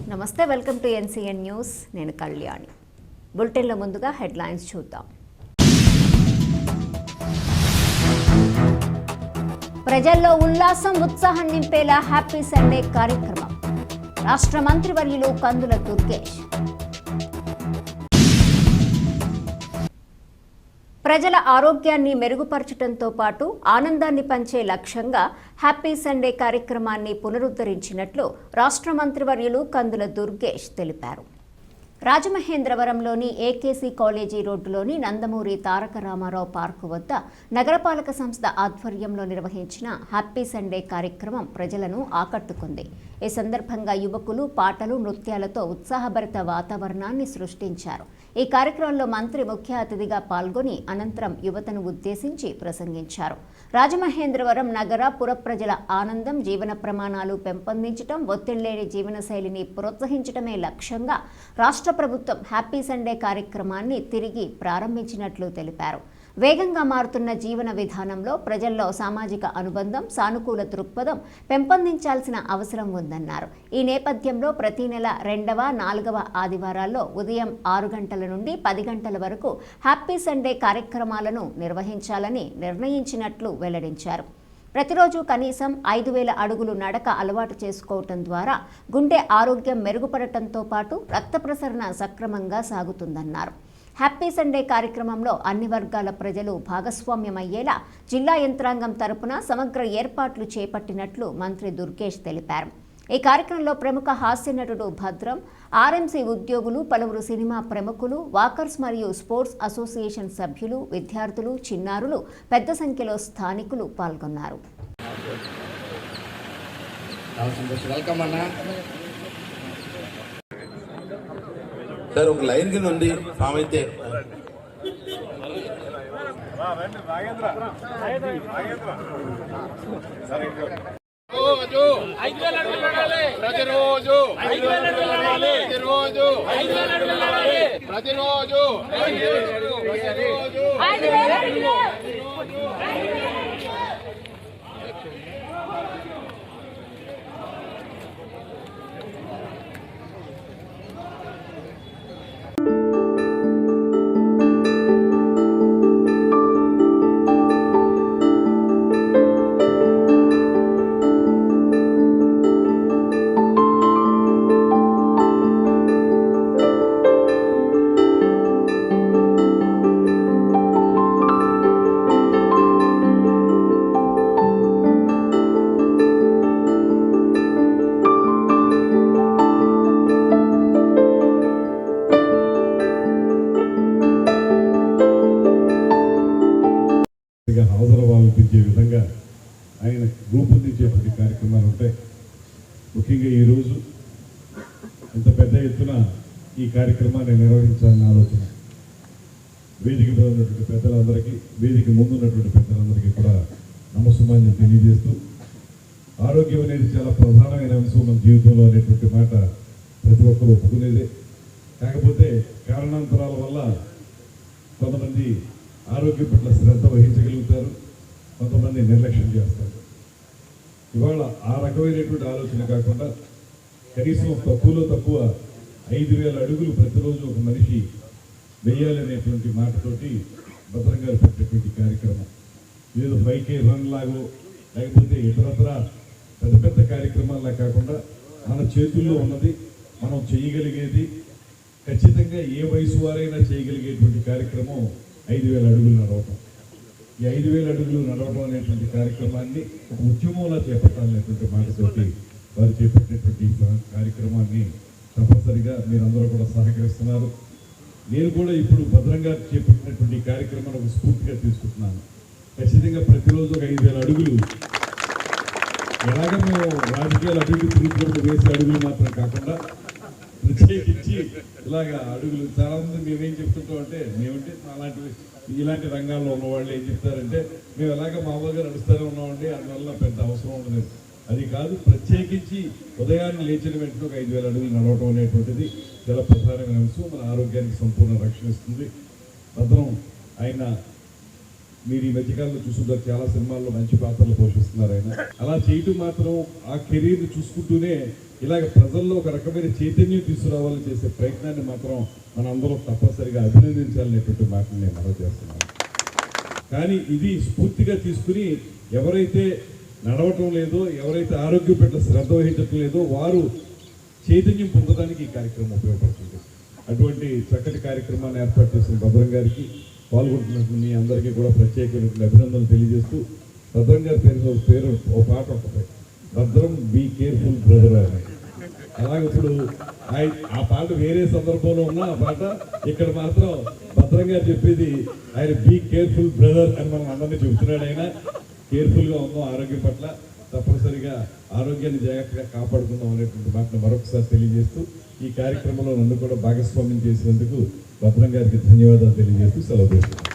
నమస్తే, welcome to NCN news. నేను కళ్యాణి. బులెటిన్లో ముందుగా హెడ్లైన్స్ చూద్దాం. ప్రజల్లో ఉల్లాసం, ఉత్సాహం నింపేలా హ్యాపీ సండే కార్యక్రమం. రాష్ట్ర మంత్రివర్యులు కందుల దుర్గేష్. ప్రజల ఆరోగ్యాన్ని మెరుగుపరచడంతో పాటు ఆనందాన్ని పంచే లక్ష్యంగా హ్యాపీ సండే కార్యక్రమాన్ని పునరుద్ధరించినట్లు రాష్ట్ర మంత్రివర్యులు కందుల దుర్గేష్ తెలిపారు. రాజమహేంద్రవరంలోని ఏకేసీ కాలేజీ రోడ్డులోని నందమూరి తారక రామారావు పార్కు వద్ద నగరపాలక సంస్థ ఆధ్వర్యంలో నిర్వహించిన హ్యాపీ సండే కార్యక్రమం ప్రజలను ఆకట్టుకుంది. ఈ సందర్భంగా యువకులు పాటలు, నృత్యాలతో ఉత్సాహభరిత వాతావరణాన్ని సృష్టించారు. ఈ కార్యక్రమంలో మంత్రి ముఖ్య అతిథిగా పాల్గొని అనంతరం యువతను ఉద్దేశించి ప్రసంగించారు. రాజమహేంద్రవరం నగర పుర ప్రజల ఆనందం, జీవన ప్రమాణాలు పెంపొందించడం, ఒత్తిడిలేని జీవనశైలిని ప్రోత్సహించడమే లక్ష్యంగా రాష్ట్ర ప్రభుత్వం హ్యాపీ సండే కార్యక్రమాన్ని తిరిగి ప్రారంభించినట్లు తెలిపారు. వేగంగా మారుతున్న జీవన విధానంలో ప్రజల్లో సామాజిక అనుబంధం, సానుకూల దృక్పథం పెంపొందించాల్సిన అవసరం ఉందన్నారు. ఈ నేపథ్యంలో ప్రతి నెల 2వ, 4వ ఆదివారాల్లో ఉదయం 6 గంటల నుండి 10 గంటల వరకు హ్యాపీ సండే కార్యక్రమాలను నిర్వహించాలని నిర్ణయించినట్లు వెల్లడించారు. ప్రతిరోజు కనీసం 5,000 అడుగులు నడక అలవాటు చేసుకోవటం ద్వారా గుండె ఆరోగ్యం మెరుగుపడటంతో పాటు రక్త ప్రసరణ సక్రమంగా సాగుతుందన్నారు. హ్యాపీ సండే కార్యక్రమంలో అన్ని వర్గాల ప్రజలు భాగస్వామ్యమయ్యేలా జిల్లా యంత్రాంగం తరపున సమగ్ర ఏర్పాట్లు చేపట్టినట్లు మంత్రి దుర్గేష్ తెలిపారు. ఈ కార్యక్రమంలో ప్రముఖ హాస్య నటుడు భద్రం, ఆర్ఎంసీ ఉద్యోగులు, పలువురు సినిమా ప్రముఖులు, వాకర్స్ మరియు స్పోర్ట్స్ అసోసియేషన్ సభ్యులు, విద్యార్థులు, చిన్నారులు పెద్ద సంఖ్యలో స్థానికులు పాల్గొన్నారు. సార్ ఒక లైన్ కింద ఉంది సామైతే ప్రతిరోజు హాజరవాల్పించే విధంగా ఆయన రూపొందించేటువంటి కార్యక్రమాలు ఉంటాయి. ముఖ్యంగా ఈరోజు ఇంత పెద్ద ఎత్తున ఈ కార్యక్రమాన్ని నిర్వహించాలన్న ఆలోచన వేదిక మీద ఉన్నటువంటి పెద్దలందరికీ, వేదిక ముందు ఉన్నటువంటి పెద్దలందరికీ కూడా నమస్సుమాన్ని తెలియజేస్తూ, ఆరోగ్యం అనేది చాలా ప్రధానమైన అంశం మన జీవితంలో అనేటువంటి మాట ప్రతి ఒక్కరు ఒప్పుకునేదే. కాకపోతే కారణాంతరాల వల్ల కొంతమంది ఆరోగ్యం పట్ల శ్రద్ధ వహించగలుగుతారు, కొంతమంది నిర్లక్ష్యం చేస్తారు. ఇవాళ ఆ రకమైనటువంటి ఆలోచన కాకుండా కనీసం తక్కువలో తక్కువ 5,000 అడుగులు ప్రతిరోజు ఒక మనిషి వేయాలనేటువంటి మాటతోటి భద్రం గారు పెట్టేటువంటి కార్యక్రమం. ఏదో 5K రన్ లాగో లేకపోతే ఇతరత్ర పెద్ద పెద్ద కార్యక్రమాల్లా కాకుండా మన చేతుల్లో ఉన్నది, మనం చేయగలిగేది, ఖచ్చితంగా ఏ వయసు వారైనా చేయగలిగేటువంటి కార్యక్రమం 5,000 అడుగులు నడవటం. ఈ 5,000 అడుగులు నడవటం అనేటువంటి కార్యక్రమాన్ని ఒక ఉద్యమంలా చేపట్టాలనేటువంటి మాటతోటి వారు చేపట్టినటువంటి కార్యక్రమాన్ని తప్పనిసరిగా మీరందరూ కూడా సహకరిస్తున్నారు. నేను కూడా ఇప్పుడు భద్రంగా చేపట్టినటువంటి కార్యక్రమాన్ని ఒక స్ఫూర్తిగా తీసుకుంటున్నాను. ఖచ్చితంగా ప్రతిరోజు ఒక 5,000 అడుగులు ఎలాగ మేము రాజకీయాలు అభివృద్ధి తిరుగుతున్నప్పుడు వేసే అడుగులు మాత్రం కాకుండా ప్రత్యేకించి ఇలాగ అడుగులు చాలామంది మేమేం చెప్తుంటాం అంటే, మేమంటే ఇలాంటి రంగాల్లో ఉన్నవాళ్ళు ఏం చెప్తారంటే, మేము ఎలాగ మామూలుగా నడుస్తూనే ఉన్నామండి, అందువల్ల పెద్ద అవసరం ఉండదు. అది కాదు, ప్రత్యేకించి ఉదయాన్నే లేచిన వెంటనే ఒక 5,000 అడుగులు నడవటం అనేటువంటిది చాలా ప్రధానమైన అంశం. మన ఆరోగ్యానికి సంపూర్ణ రక్షణ ఇస్తుంది. భద్రం ఆయన మీరు ఈ మధ్యకాలంలో చూస్తుంటారు, చాలా సినిమాల్లో మంచి పాత్రలు పోషిస్తున్నారు ఆయన. అలా చేయటం మాత్రం ఆ కెరీర్ని చూసుకుంటూనే ఇలాగ ప్రజల్లో ఒక రకమైన చైతన్యం తీసుకురావాలని చేసే ప్రయత్నాన్ని మాత్రం మనందరం తప్పనిసరిగా అభినందించాలనేటువంటి మాటను నేను మనవి చేస్తున్నాను. కానీ ఇది స్ఫూర్తిగా తీసుకుని ఎవరైతే నడవటం లేదో, ఎవరైతే ఆరోగ్యం పట్ల శ్రద్ధ వహించటం లేదో వారు చైతన్యం పొందడానికి ఈ కార్యక్రమం ఉపయోగపడుతుంది. అటువంటి చక్కటి కార్యక్రమాన్ని ఏర్పాటు చేసిన భద్రం గారికి, పాల్గొంటున్నటువంటి మీ అందరికీ కూడా ప్రత్యేకమైన అభినందనలు తెలియజేస్తూ, భద్రం గారి పేరు ఒక పాట ఉంటుంది, భద్రం బీ కేర్ఫుల్ బ్రదర్ అని. అలాగే ఇప్పుడు ఆ పాట వేరే సందర్భంలో ఉన్న ఆ పాట ఇక్కడ మాత్రం భద్రం గారు చెప్పేది ఆయన బీ కేర్ఫుల్ బ్రదర్ అని మనం అందరినీ చెబుతున్నాడు. ఆయన కేర్ఫుల్గా ఉందాం, ఆరోగ్యం పట్ల తప్పనిసరిగా ఆరోగ్యాన్ని జాగ్రత్తగా కాపాడుకుందాం అనేటువంటి మాటను మరొకసారి తెలియజేస్తూ, ఈ కార్యక్రమంలో నన్ను కూడా భాగస్వామ్యం చేసినందుకు భద్రం గారికి ధన్యవాదాలు తెలియజేస్తూ సెలవు తీసుకుంటాను.